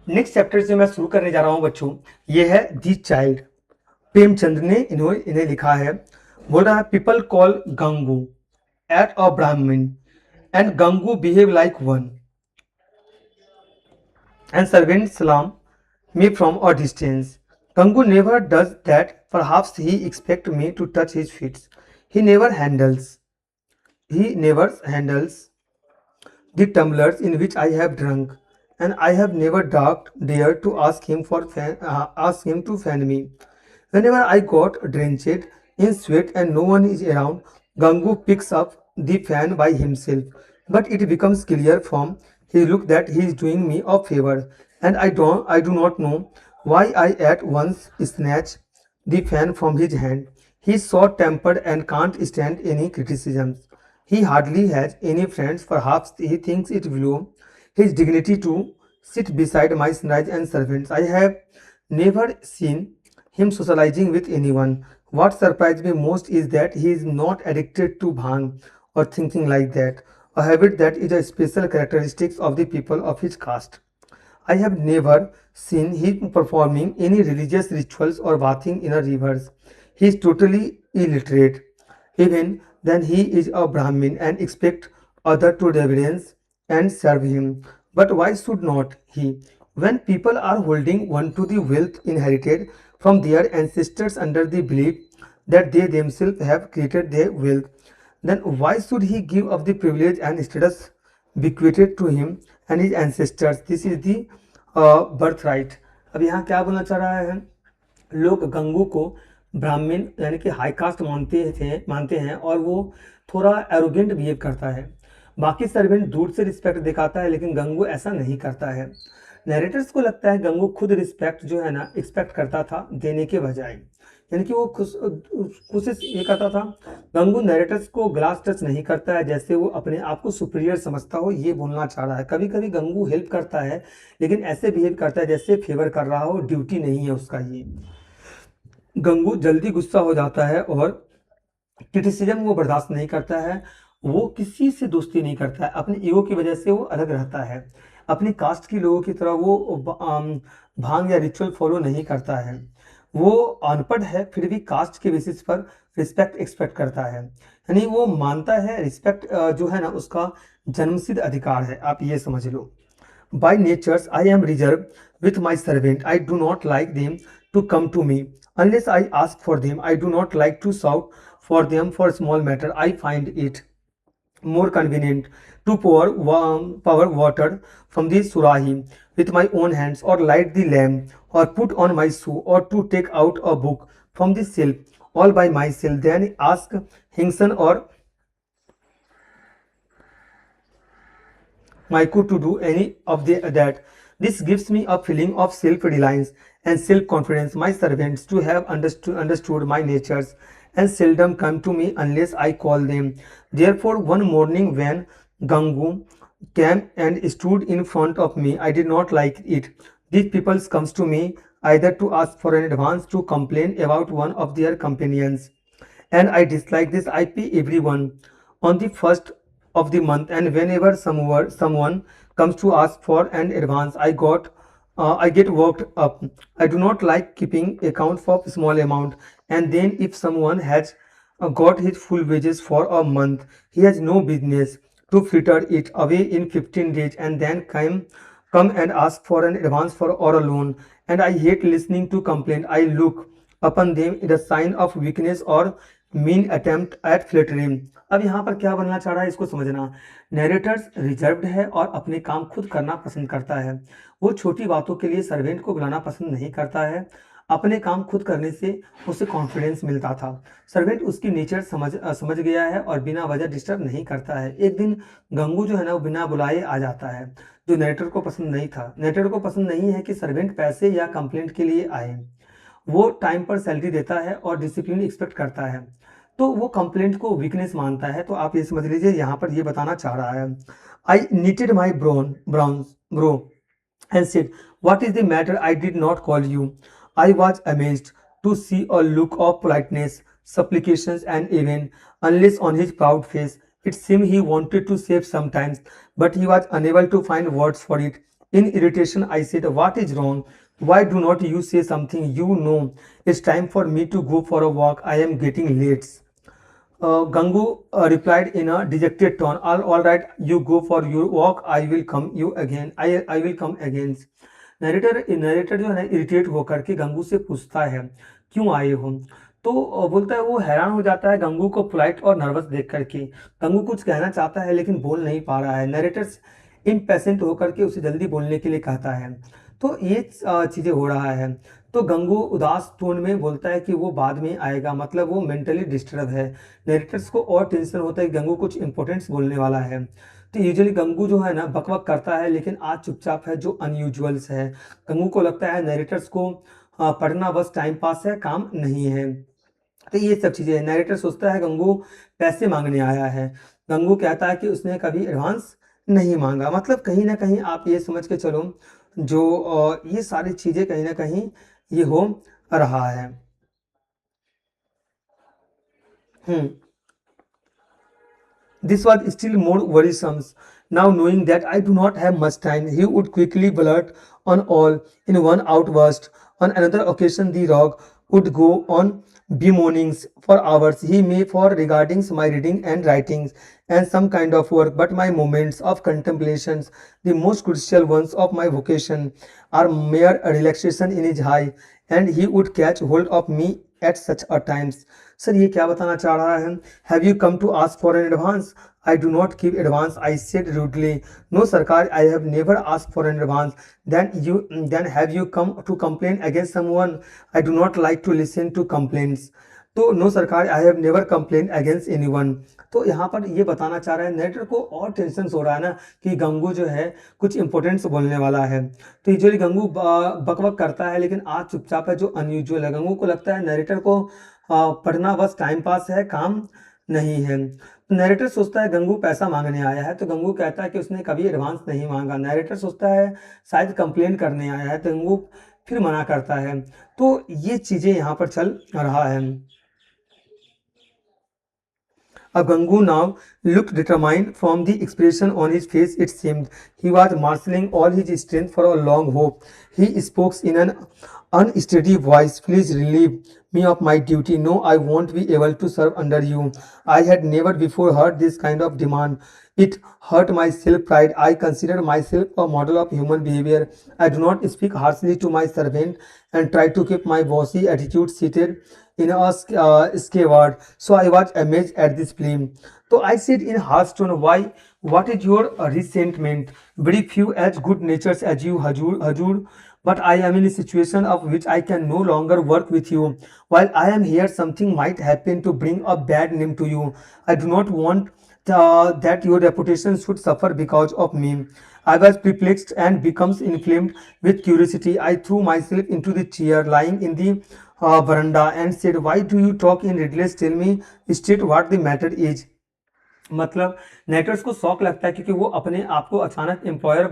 Next chapter जो मैं शुरू करने जा रहा हूँ बच्चों, ये है दी चाइल्ड। प्रेमचंद ने इन्हें लिखा है। बोल रहा है, people call Gangu at a Brahmin and Gangu behave like one and servant salam me from a distance. Gangu never does that. Perhaps he expects me to touch his feet. He never handles. He never handles the tumblers in which I have drunk, and I have never dared to ask him to fan me. Whenever I got drenched in sweat and no one is around, Gangu picks up the fan by himself. But it becomes clear from his look that he is doing me a favor, and I do not know why I at once snatch the fan from his hand. He is short-tempered and can't stand any criticisms. He hardly has any friends. Perhaps he thinks it below his dignity to sit beside my snatch and servants. I have never seen him socializing with anyone. What surprised me most is that he is not addicted to bhang or thinking like that, a habit that is a special characteristic of the people of his caste. I have never seen him performing any religious rituals or bathing in a rivers. He is totally illiterate. Even then he is a Brahmin and expect other to reverence and serve him. But why should not he? When people are holding on to the wealth inherited from their ancestors under the belief that they themselves have created their wealth, then why should he give up the privilege and status bequeathed to him and his ancestors? This is the birthright. अब यहाँ क्या बोलना चाह रहा है? लोग गंगू को ब्राह्मण यानी कि हाई कास्ट मानते हैं और वो थोड़ा एरोगेंट बिहेव करता है। बाकी सर्वेंट दूर से रिस्पेक्ट दिखाता है, लेकिन गंगू ऐसा नहीं करता है। नरेटर्स को लगता है गंगू खुद रिस्पेक्ट जो है ना एक्सपेक्ट करता था देने के बजाय, यानी कि वो कोशिश ये करता था। गंगू नरेटर्स को ग्लास टच नहीं करता है, जैसे वो अपने आप को सुपीरियर समझता हो, ये बोलना चाह रहा है। कभी कभी गंगू हेल्प करता है, लेकिन ऐसे बिहेव करता है जैसे फेवर कर रहा हो, ड्यूटी नहीं है उसका ये। गंगू जल्दी गुस्सा हो जाता है और क्रिटिसिज्म वो बर्दाश्त नहीं करता है। वो किसी से दोस्ती नहीं करता है, अपने ईगो की वजह से वो अलग रहता है। अपनी कास्ट के लोगों की तरह वो भांग या रिचुअल फॉलो नहीं करता है। वो अनपढ़ है, फिर भी कास्ट के बेसिस पर रिस्पेक्ट एक्सपेक्ट करता है। यानी वो मानता है रिस्पेक्ट जो है ना उसका जन्मसिद्ध अधिकार है, आप ये समझ लो। By natures, I am reserved with my servant. I do not like them to come to me unless I ask for them. I do not like to shout for them for small matter. I find it more convenient to pour water from the surahi with my own hands, or light the lamp, or put on my shoe, or to take out a book from the shelf all by myself, than ask Hinkson or Maiku to do any of that. This gives me a feeling of self-reliance and self-confidence. My servants to have understood my natures and seldom come to me unless I call them. Therefore, one morning when Gangu came and stood in front of me, I did not like it. These people comes to me either to ask for an advance to complain about one of their companions, and I dislike this. I pay everyone on the first of the month, and whenever someone comes to ask for an advance, I get worked up. I do not like keeping account for small amount, and then if someone has got his full wages for a month, he has no business to fritter it away in 15 days and then come and ask for an advance for or a loan. And I hate listening to complaint. I look upon them in a sign of weakness or mean attempt at flattering. अब यहाँ पर क्या बनना चाह रहा है इसको समझना। नरेटर्स रिजर्व्ड है और अपने काम खुद करना पसंद करता है। वो छोटी बातों के लिए सर्वेंट को बुलाना पसंद नहीं करता है। अपने काम खुद करने से उसे कॉन्फिडेंस मिलता था। सर्वेंट उसकी नेचर समझ गया है और बिना वजह डिस्टर्ब नहीं करता है। एक दिन गंगू जो है ना वो बिना बुलाए आ जाता है, जो नरेटर को पसंद नहीं था। नरेटर को पसंद नहीं है कि सर्वेंट पैसे या कंप्लेंट के लिए आए। वो टाइम पर सैलरी देता है और डिसिप्लिन एक्सपेक्ट करता है, तो वो कंप्लेंट को वीकनेस मानता है। तो आप ये समझ लीजिए यहाँ पर ये बताना चाह रहा है। I knitted my brow and said, "What is the matter? I did not call you." I was amazed to see a look of politeness, supplications, and even unless on his proud face. It seemed he wanted to save sometimes, but he was unable to find words for it. In irritation, I said, "What is wrong? Why do not you say something? You know, it's time for me to go for a walk. I am getting late." Gangu replied in a dejected tone, all right, you go for your walk. I will come you again. I will come again. Narrator जो है ना irritate होकर के गंगू से पूछता है, क्यों आए हो? तो बोलता है, वो हैरान हो जाता है गंगू को पोलाइट और नर्वस देख करके। गंगू कुछ कहना चाहता है लेकिन बोल नहीं पा रहा है। नरेटर इम्पेशेंट होकर के उसे जल्दी बोलने के लिए कहता है। तो ये चीज़ें हो रहा है। तो गंगू उदास टोन में बोलता है कि वो बाद में आएगा, मतलब वो मेंटली डिस्टर्ब है। नरेटर्स को और टेंशन होता है कि गंगू कुछ इंपॉर्टेंट्स बोलने वाला है। तो यूजुअली गंगू जो है ना बकबक करता है, लेकिन आज चुपचाप है, जो अनयूजुअल्स है। गंगू को लगता है नरेटर्स को पढ़ना बस टाइम पास है, काम नहीं है। तो ये सब चीज़ें हैं। नरेटर सोचता है गंगू पैसे मांगने आया है। गंगू कहता है कि उसने कभी एडवांस नहीं मांगा। मतलब कहीं ना कहीं आप ये समझ के चलो, जो ये सारी चीज़ें कहीं ना कहीं ये हो रहा है। This was still more worrisome. Now, knowing that I do not have much time, he would quickly blurt on all in one outburst. On another occasion, the rogue would go on bemoanings for hours. He may for regarding my reading and writings and some kind of work, but my moments of contemplations, the most crucial ones of my vocation, are mere relaxation in his high, and he would catch hold of me at such a times. Sir ये क्या बताना चाह रहा है? Have you come to ask for an advance? I do not give advance, I said rudely. No sarkar, I have never ask for an advance. Then have you come to complain against someone? I do not like to listen to complaints. तो no sarkar, I have never complain against anyone. तो यहाँ पर ये बताना चाह रहा है, narrator को और टेंशन हो रहा है ना कि गंगू जो है कुछ इंपॉर्टेंट्स बोलने वाला है। तो यूजुअली गंगू बकबक करता है, लेकिन आज चुपचाप है, जो अनयूजुअल है। गंगू को लगता है नरेटर को पढ़ना बस टाइम पास है, काम नहीं है। नरेटर सोचता है गंगू पैसा मांगने आया है, तो गंगू कहता है कि उसने कभी एडवांस नहीं मांगा। नरेटर सोचता है शायद कंप्लेन करने आया है, तो गंगू फिर मना करता है। तो ये चीज़ें यहाँ पर चल रहा है। Gangu now looked determined. From the expression on his face, it seemed he was marshalling all his strength for a long hope. He spoke in an unsteady voice. Please relieve me of my duty. No, I won't be able to serve under you. I had never before heard this kind of demand. It hurt my self-pride. I consider myself a model of human behavior. I do not speak harshly to my servant and try to keep my bossy attitude seated in a skeward. So I was amazed at this plea. So I said in harsh tone, why? What is your resentment? Very few as good natures as you, Hajur. But I am in a situation of which I can no longer work with you. While I am here, something might happen to bring a bad name to you. I do not want that your reputation should suffer because of me. I was perplexed and becomes inflamed with curiosity. I threw myself into the chair lying in the veranda and said, why do you talk in riddles? Tell me straight what the matter is. मतलब narrator's को शौक लगता है क्योंकि वो अपने आप को अचानक एम्प्लॉयर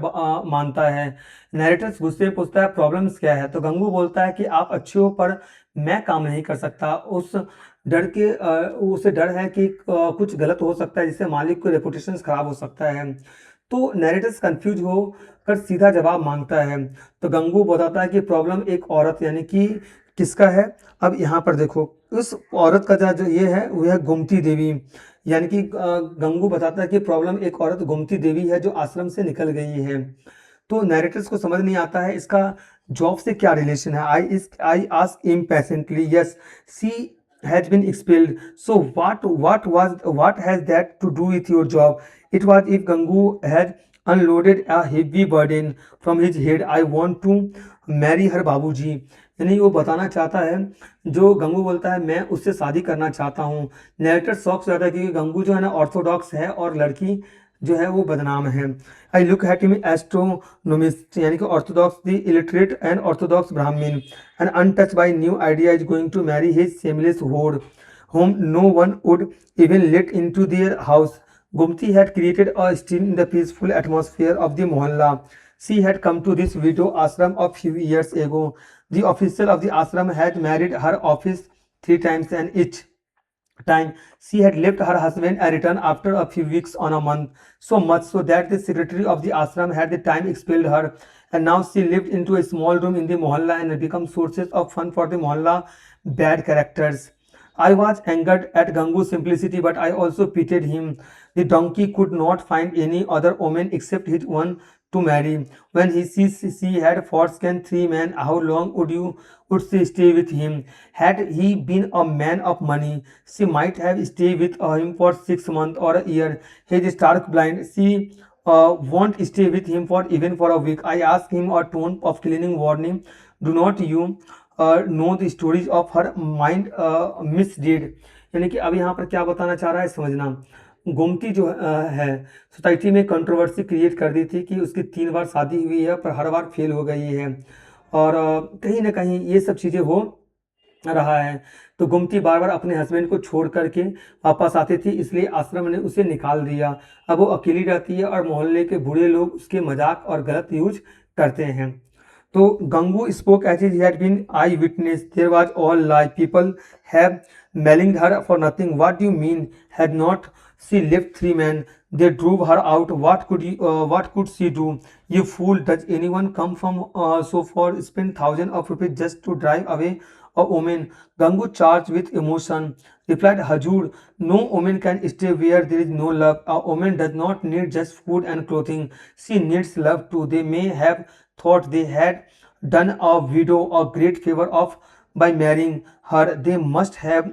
मानता है। नरेटर्स गुस्से में पूछता है प्रॉब्लम्स क्या है, तो गंगू बोलता है कि आप अच्छे हो पर मैं काम नहीं कर सकता। उसे डर है कि कुछ गलत हो सकता है जिससे मालिक को रेपुटेशन खराब हो सकता है। तो नरेटर्स कंफ्यूज हो कर सीधा जवाब मांगता है। तो गंगू बताता है कि प्रॉब्लम एक औरत यानी कि किसका है। अब यहाँ पर देखो, उस औरत का जो ये है वो है गोमती देवी। यानी कि गंगू बताता है कि प्रॉब्लम एक औरत गोमती देवी है जो आश्रम से निकल गई है। तो नैरेटर्स को समझ नहीं आता है इसका जॉब से क्या रिलेशन है। I ask impatiently, yes she has been expelled, so what has that to do with your job? It was if Gangu had unloaded a heavy burden from his head. I want to marry her babuji. यानी वो बताना चाहता है, जो गंगू बोलता है मैं उससे शादी करना चाहता हूँ। नरेटर शौक से जाता है क्योंकि गंगू जो है ना ऑर्थोडॉक्स है और लड़की जो है वो बदनाम है। I look at him astronomist, यानी कि orthodox the illiterate and orthodox Brahmin and untouched by new idea is going to marry his seamless hoard whom no one would even let into their house. Gumti had created a stir in the peaceful atmosphere of the mohalla. She had come to this widow ashram a few years ago. The official of the ashram had married her office 3 times and each time. She had left her husband and returned after a few weeks on a month, so much so that the secretary of the ashram had the time expelled her. And now she lived into a small room in the mohalla and had become sources of fun for the mohalla bad characters. I was angered at Gangu's simplicity, but I also pitied him. The donkey could not find any other woman except his one to marry. When she had foreskin 3 men, how long would she stay with him? Had he been a man of money, she might have stayed with him for 6 months or a year. He is stark blind. She won't stay with him for even for a week. I asked him a tone of cleaning warning. Do not you know the stories of her mind misdeed. यानी कि अब यहाँ पर क्या बताना चाह रहा है समझना। गोमती जो है सोसाइटी में कंट्रोवर्सी क्रिएट कर दी थी कि उसकी 3 बार शादी हुई है पर हर बार फेल हो गई है, और कहीं ना कहीं ये सब चीज़ें हो रहा है। तो गोमती बार बार अपने हस्बैंड को छोड़ करके वापस आती थी, इसलिए आश्रम ने उसे निकाल दिया। अब वो अकेली रहती है और मोहल्ले के बूढ़े लोग उसके मजाक और गलत यूज करते हैं। तो Gangu spoke as if he had been eyewitness. There was all lie. People have malign her for nothing. What do you mean? Had not she left 3 men? They drove her out. What could she do? You fool! Does anyone come from so far spend thousands of rupees just to drive away a woman? Gangu, charged with emotion, replied, Hajur, no woman can stay where there is no love. A woman does not need just food and clothing. She needs love too. They may have thought they had done a widow a great favor of by marrying her. They must have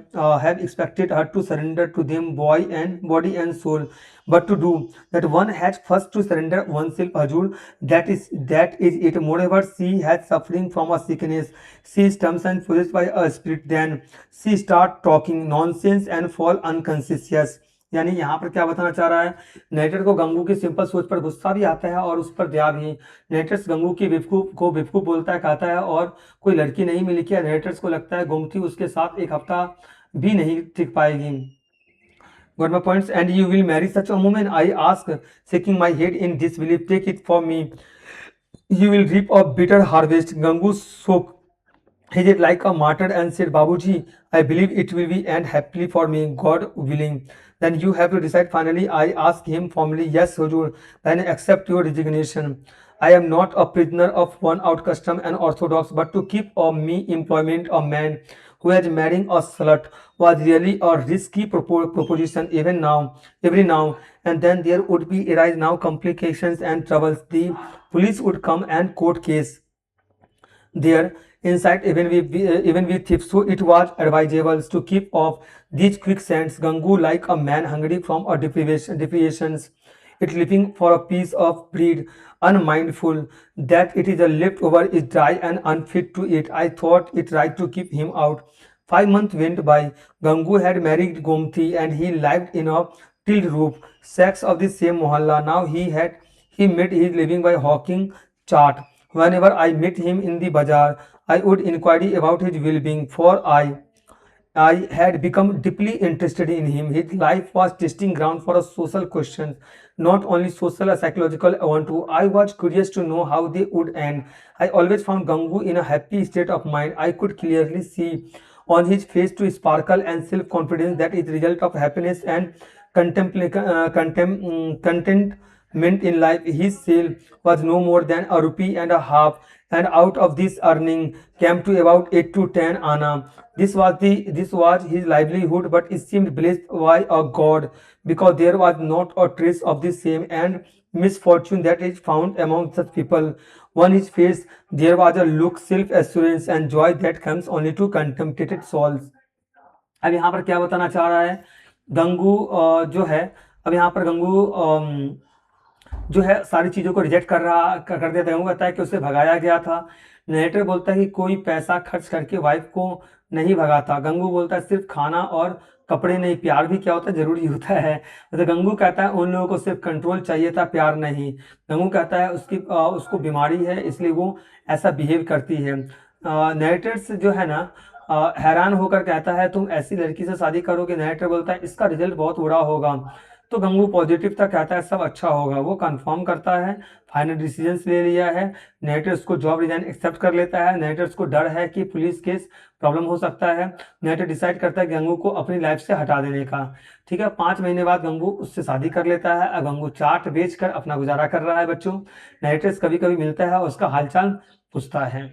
expected her to surrender to them body and soul. But to do that, one has first to surrender oneself. Hajur, that is it. Moreover, she has suffering from a sickness. She is terms and possessed by a spirit. Then she start talking nonsense and fall unconscious. यानी यहाँ पर क्या बताना चाह रहा है, नेटर को गंगू की सिंपल सोच पर गुस्सा भी आता है और उस पर दया भी। नेटर्स गंगू की बेवकूफ बोलता है, कहता है और कोई लड़की नहीं मिली क्या। नेटर्स को लगता है गोमती उसके साथ एक हफ्ता भी नहीं टिक पाएगी। Got my points? And you will marry such a woman? I ask, shaking my head in disbelief. Take it from me, you will reap a bitter harvest. Gangu shook his head like a martyr and said, Babuji, I believe it will be end happily for me, God willing. Then you have to decide finally. I asked him formally, yes, Hujur, then accept your resignation. I am not a prisoner of one out custom and orthodox, but to keep me employment a man who is marrying a slut was really a risky proposition. Even now, every now and then there would be arise now complications and troubles. The police would come and court case there inside even with thieves. So it was advisable to keep off these quicksands. Gangu, like a man hungry from a deprivations, it living for a piece of bread, unmindful that it is a leftover is dry and unfit to eat. I thought it right to keep him out. 5 months went by. Gangu had married Gomti and he lived in a tiled roof shacks of the same mohalla. Now he made his living by hawking chaat. Whenever I met him in the bazaar, I would inquire about his well-being, for I had become deeply interested in him. His life was testing ground for a social question, not only social or psychological one too. I was curious to know how they would end. I always found Gangu in a happy state of mind. I could clearly see on his face to sparkle and self-confidence that is result of happiness and contentment in life. His sale was no more than a rupee and a half, and out of this earning came to about 8 to 10 anna. This was his livelihood, but it seemed blessed by a god, because there was not a trace of the same and misfortune that is found among such people. On his face there was a look, self-assurance and joy that comes only to contemplated souls. अब यहाँ पर क्या बताना चाह रहा है गंगू जो है, अब यहाँ पर गंगू जो है सारी चीज़ों को रिजेक्ट कर देता है। वो कहता है कि उसे भगाया गया था। नरेटर बोलता है कि कोई पैसा खर्च करके वाइफ को नहीं भगाता। गंगू बोलता है सिर्फ खाना और कपड़े नहीं, प्यार भी क्या होता है, जरूरी होता है। तो गंगू कहता है उन लोगों को सिर्फ कंट्रोल चाहिए था, प्यार नहीं। गंगू कहता है उसको बीमारी है इसलिए वो ऐसा बिहेव करती है। नरेटर्स जो है ना हैरान होकर कहता है तुम ऐसी लड़की से शादी करोगे। नरेटर बोलता है इसका रिजल्ट बहुत बुरा होगा, तो गंगू पॉजिटिव था, कहता है सब अच्छा होगा, वो कंफर्म करता है, फाइनल डिसीजंस ले लिया है। नरेटर उसको जॉब रिजाइन एक्सेप्ट कर लेता है। नरेटर उसको डर है कि पुलिस केस प्रॉब्लम हो सकता है। नरेटर डिसाइड करता है गंगू को अपनी लाइफ से हटा देने का। ठीक है, 5 महीने बाद गंगू उससे शादी कर लेता है। अब गंगू चाट बेचकर अपना गुजारा कर रहा है बच्चों। नरेटर कभी कभी मिलता है और उसका हालचाल पूछता है।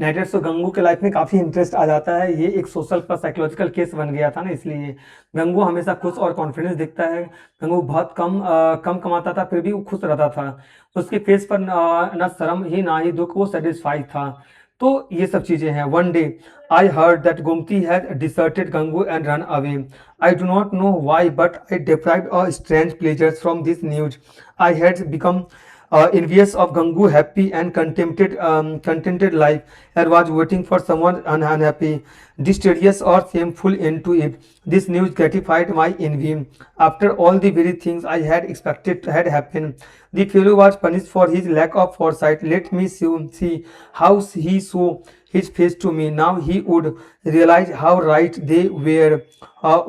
नेटर्स तो गंगू के लाइफ में काफ़ी इंटरेस्ट आ जाता है। ये एक सोशल प्लस साइकोलॉजिकल केस बन गया था ना, इसलिए गंगू हमेशा खुश और कॉन्फिडेंस दिखता है। गंगू बहुत कम कमाता था, फिर भी वो खुश रहता था। उसके फेस पर ना शर्म ही ना ही दुख, वो सेटिस्फाइड था। तो ये सब चीज़ें हैं। One day I heard that Gomti had deserted Gangu and run away. I do not know why but I deprived a strange pleasures from this news. I had become envious of Gangu happy and contented life, and was waiting for someone unhappy, distasteful or shameful end to it. This news gratified my envy. After all the very things I had expected had happened, the fellow was punished for his lack of foresight. Let me soon see how he saw his face to me. Now he would realize how right they were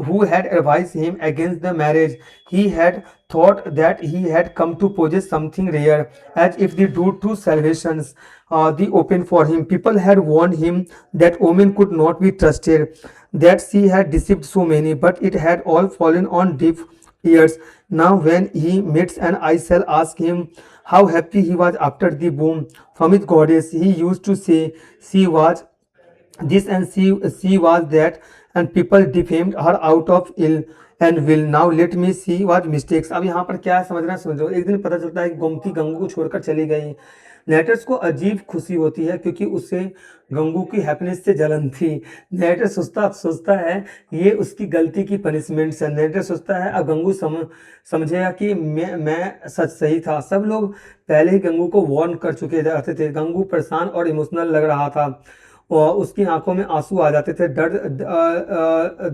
who had advised him against the marriage. He had thought that he had come to possess something rare, as if the door to salvations the open for him. People had warned him that women could not be trusted, that she had deceived so many, but it had all fallen on deaf ears. Now, when he meets and I shall ask him how happy he was after the boom from his goddess, he used to say she was this and she was that, and people defamed her out of ill and will. Now let me see what mistakes. अब यहाँ पर क्या है समझना समझो। एक दिन पता चलता है कि गोमती गंगू को छोड़कर चली गई। नेटर्स को अजीब खुशी होती है क्योंकि उसे गंगू की हैप्पीनेस से जलन थी। नेटर सोचता है ये उसकी गलती की पनिशमेंट है। नेटर सोचता है अब गंगू समझेगा कि मैं सच सही था। सब लोग पहले ही गंगू को वार्न कर चुके रहते थे। गंगू परेशान और इमोशनल लग रहा था और उसकी आंखों में आंसू आ जाते थे।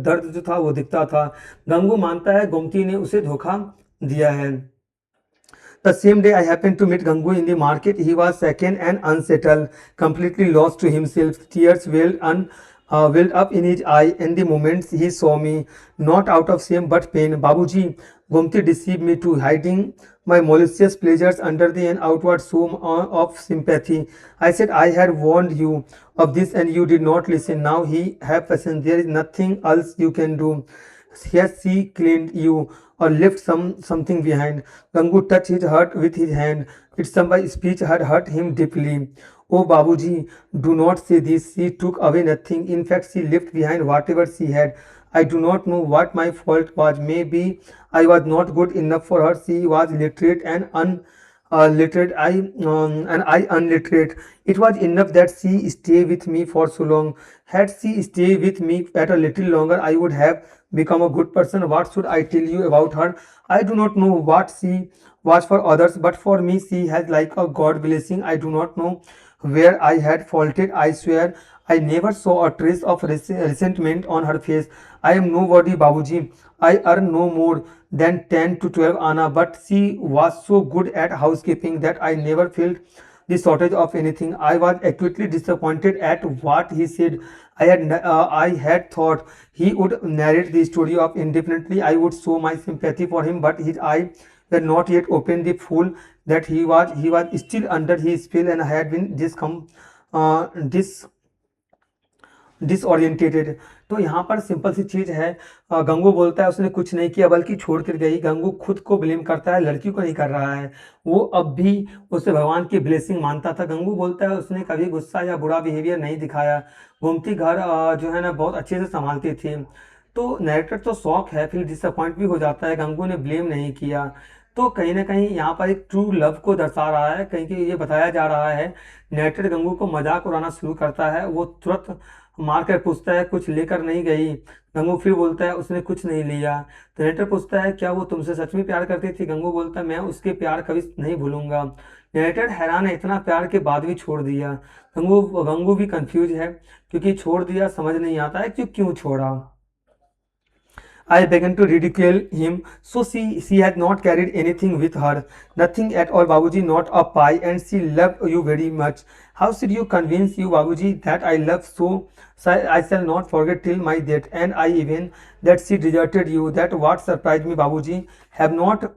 दर्द जो था वो दिखता था। गंगू मानता है गोमती ने उसे धोखा दिया है। The same day I happened to meet Gangu in the market. He was shaken and unsettled, completely lost to himself. Tears welled up in his eye in the moment he saw me, not out of shame but pain. Babuji, Gomti deceived me to hiding my malicious pleasures under the an outward show of sympathy. I said I had warned you of this and you did not listen. Now he have patience. There is nothing else you can do. Has she cleaned you or left something behind? Gangu touched his heart with his hand. Its some speech had hurt him deeply. Oh Babuji, do not say this. She took away nothing. In fact, she left behind whatever she had. I do not know what my fault was. Maybe I was not good enough for her. She was literate and literate. I unliterate. It was enough that she stayed with me for so long. Had she stayed with me at a little longer, I would have become a good person. What should I tell you about her? I do not know what she was for others, but for me, she has like a God blessing. I do not know where I had faulted. I swear I never saw a trace of resentment on her face. I am nobody, Babuji. I earn no more than 10 to 12 Anna, but she was so good at housekeeping that I never felt the shortage of anything. I was acutely disappointed at what he said. I had thought he would narrate the story of indefinitely. I would show my sympathy for him, but his eyes were not yet open. The fool that he was still under his spell and had been dis डिसओरिएंटेटेड। तो यहाँ पर simple सी चीज़ है। गंगू बोलता है उसने कुछ नहीं किया बल्कि छोड़ कर गई। गंगू खुद को ब्लेम करता है, लड़की को नहीं कर रहा है। वो अब भी उसे भगवान की ब्लेसिंग मानता था। गंगू बोलता है उसने कभी गुस्सा या बुरा बिहेवियर नहीं दिखाया। गोमती घर जो है ना बहुत अच्छे से संभालती थी। तो नैरेटर तो शौक है, फिर डिसअपॉइंट भी हो जाता है। गंगू ने ब्लेम नहीं किया। तो कहीं ना कहीं यहाँ पर एक ट्रू लव को दर्शा रहा है। कहीं कि ये बताया जा रहा है नैरेटर गंगू को मजाक उड़ाना शुरू करता है। वो तुरंत मार कर पूछता है कुछ लेकर नहीं गई? गंगू फिर बोलता है उसने कुछ नहीं लिया। तो नरेटर पूछता है क्या वो तुमसे सच में प्यार करती थी? गंगू बोलता है मैं उसके प्यार कभी नहीं भूलूंगा। नरेटर हैरान है, इतना प्यार के बाद भी छोड़ दिया। गंगू भी कंफ्यूज है क्योंकि छोड़ दिया समझ नहीं आता है कि क्यों छोड़ा। I began to ridicule him. So she had not carried anything with her. Nothing at all, Babuji, not a pie, and she loved you very much. How should you convince you, Babuji, that I love so I shall not forget till my death, and I even that she deserted you. That what surprised me, Babuji. Have not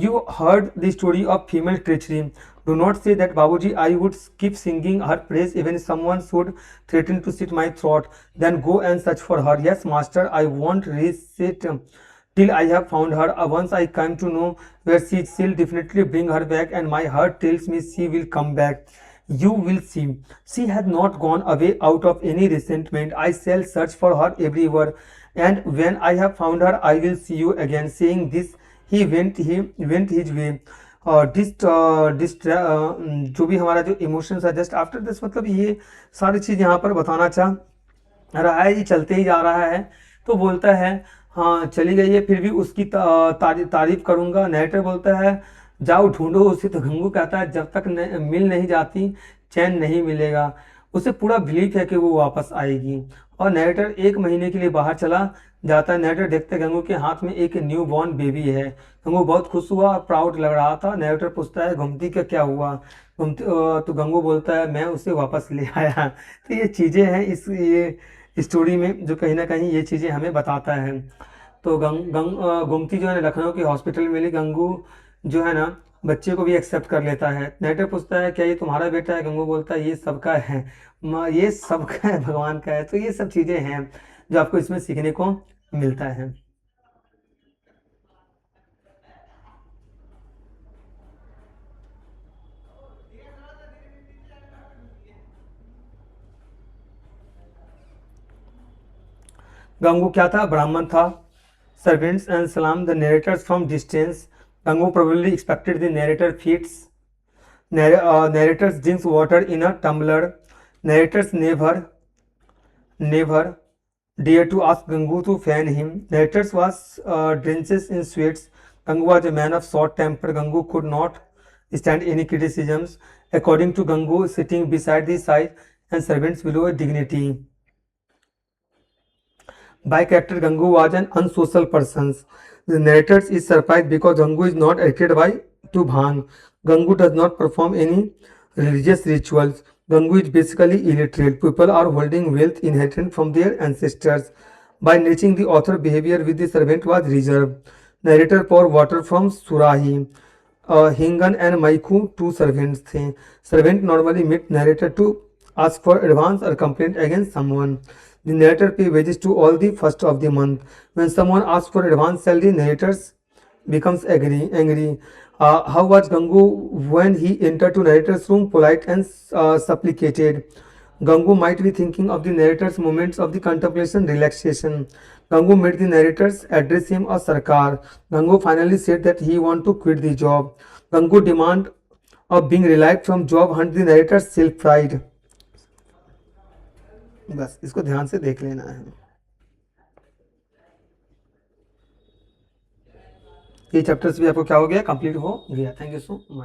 you heard the story of female treachery? Do not say that, Babuji. I would keep singing her praise even if someone should threaten to slit my throat. Then go and search for her. Yes, master, I won't resit till I have found her. Once I come to know where she is, she'll definitely bring her back, and my heart tells me she will come back. You will see. She has not gone away out of any resentment. I shall search for her everywhere, and when I have found her, I will see you again. Saying this, he went his way. जो भी हमारा जो emotions है just after this, मतलब ये सारी चीज़ यहाँ पर बताना चाह रहा है, ये चलते ही जा रहा है। तो बोलता है हाँ चली गई है, फिर भी उसकी तारीफ करूंगा। नरेटर बोलता है जाओ ढूंढो उसे। तो गंगू कहता है जब तक मिल नहीं जाती चैन नहीं मिलेगा। उसे पूरा बिलीफ है कि वो वापस आएगी। और नरेटर 1 महीने के लिए बाहर चला जाता है। नरेटर देखते गंगू के हाथ में एक न्यू बॉर्न बेबी है। गंगू बहुत खुश हुआ और प्राउड लग रहा था। नरेटर पूछता है गोमती का क्या हुआ? तो गंगू बोलता है मैं उसे वापस ले आया। तो ये चीज़ें हैं ये स्टोरी में जो कहीं ना कहीं ये चीज़ें हमें बताता है। तो गोमती जो है ना लखनऊ के हॉस्पिटल में मिली। गंगू जो है ना बच्चे को भी एक्सेप्ट कर लेता है। नरेटर पूछता है क्या ये तुम्हारा बेटा है? गंगू बोलता है ये सबका है, ये सबका है, भगवान का है। तो ये सब चीज़ें हैं जो आपको इसमें सीखने को मिलता है। गंगू क्या था? ब्राह्मण था। Servants and salam the narrators from distance. Gangu probably expected the narrator feeds. Narrators drinks water in a tumbler. Narrators never dare to ask Gangu to fan him. Narrators was drenches in sweats. Gangu was a man of short temper. Gangu could not stand any criticisms. According to Gangu, sitting beside the side and servants below a dignity. By character, Gangu was an unsocial person. The narrator is surprised because Gangu is not addicted to bhang. Gangu does not perform any religious rituals. Gangu is basically illiterate. People are holding wealth inherited from their ancestors. By matching the author behavior with the servant was reserved. Narrator pour water from Surahi. Hingan and Maiku, two servants थे. Servant normally meet narrator to ask for advance or complaint against someone. The narrator pay wages to all the first of the month. When someone asks for advance salary, narrators becomes angry. How was Gangu when he entered to narrator's room, polite and supplicated? Gangu might be thinking of the narrator's moments of the contemplation, relaxation. Gangu made the narrators address him as Sarkar. Gangu finally said that he want to quit the job. Gangu demand of being relieved from job hunt the narrator's self pride. बस इसको ध्यान से देख लेना है। ये chapters भी आपको क्या हो गया? कंप्लीट हो गया। Thank you so much.